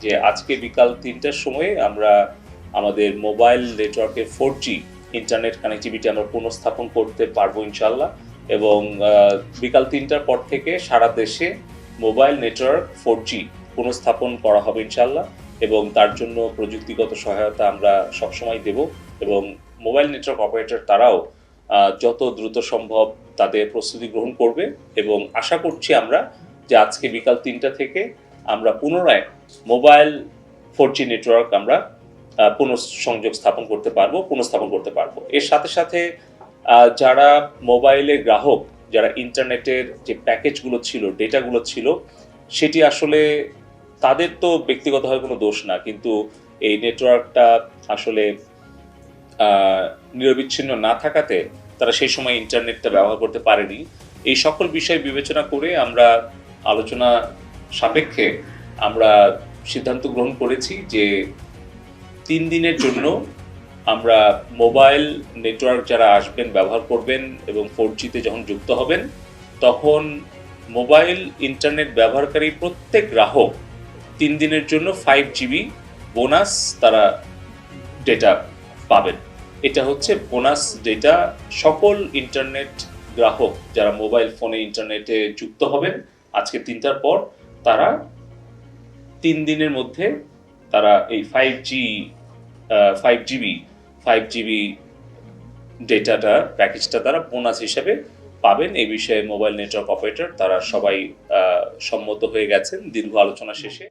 যে আজকে বিকাল ৩টার সময়ে আমরা আমাদের মোবাইল নেটওয়ার্কের 4G ইন্টারনেট কানেক্টিভিটি আমরা পুনঃস্থাপন করতে পারবো ইনশাল্লাহ। এবং বিকাল ৩টার পর থেকে সারা দেশে মোবাইল নেটওয়ার্ক 4G পুনঃস্থাপন করা হবে ইনশাল্লাহ। এবং তার জন্য প্রযুক্তিগত সহায়তা আমরা সবসময় দেব। এবং মোবাইল নেটওয়ার্ক অপারেটর তারাও যত দ্রুত সম্ভব তাদের প্রস্তুতি গ্রহণ করবে। এবং আশা করছি আমরা যে আজকে বিকাল ৩টা থেকে আমরা পুনরায় মোবাইল 4G নেটওয়ার্ক আমরা পুনঃস্থাপন করতে পারবো। এর সাথে সাথে যারা মোবাইলের গ্রাহক, যারা ইন্টারনেটের যে প্যাকেজগুলো ছিল, ডেটাগুলো ছিল, সেটি আসলে তাদের তো ব্যক্তিগতভাবে কোনো দোষ না, কিন্তু এই নেটওয়ার্কটা আসলে নিরবিচ্ছিন্ন না থাকাতে তারা সেই সময় ইন্টারনেটটা ব্যবহার করতে পারেনি। এই সকল বিষয় বিবেচনা করে আমরা আলোচনা সাপেক্ষে আমরা সিদ্ধান্ত গ্রহণ করেছি যে ৩ দিনের জন্য আমরা মোবাইল নেটওয়ার্ক যারা আসবেন, ব্যবহার করবেন এবং 4Gতে যখন যুক্ত হবেন, তখন মোবাইল ইন্টারনেট ব্যবহারকারী প্রত্যেক গ্রাহক ৩ দিনের জন্য 5GB বোনাস তারা ডেটা পাবেন। এটা হচ্ছে বোনাস ডেটা। সকল ইন্টারনেট গ্রাহক যারা মোবাইল ফোনে ইন্টারনেটে যুক্ত হবেন আজকে ৩টার পর, তারা ৩ দিনের মধ্যে তারা এই 5GB ডেটাটা প্যাকেজটা তারা বোনাস হিসেবে পাবেন। এই বিষয়ে মোবাইল নেটওয়ার্ক অপারেটর তারা সবাই সম্মত হয়ে গেছেন দীর্ঘ আলোচনা শেষে।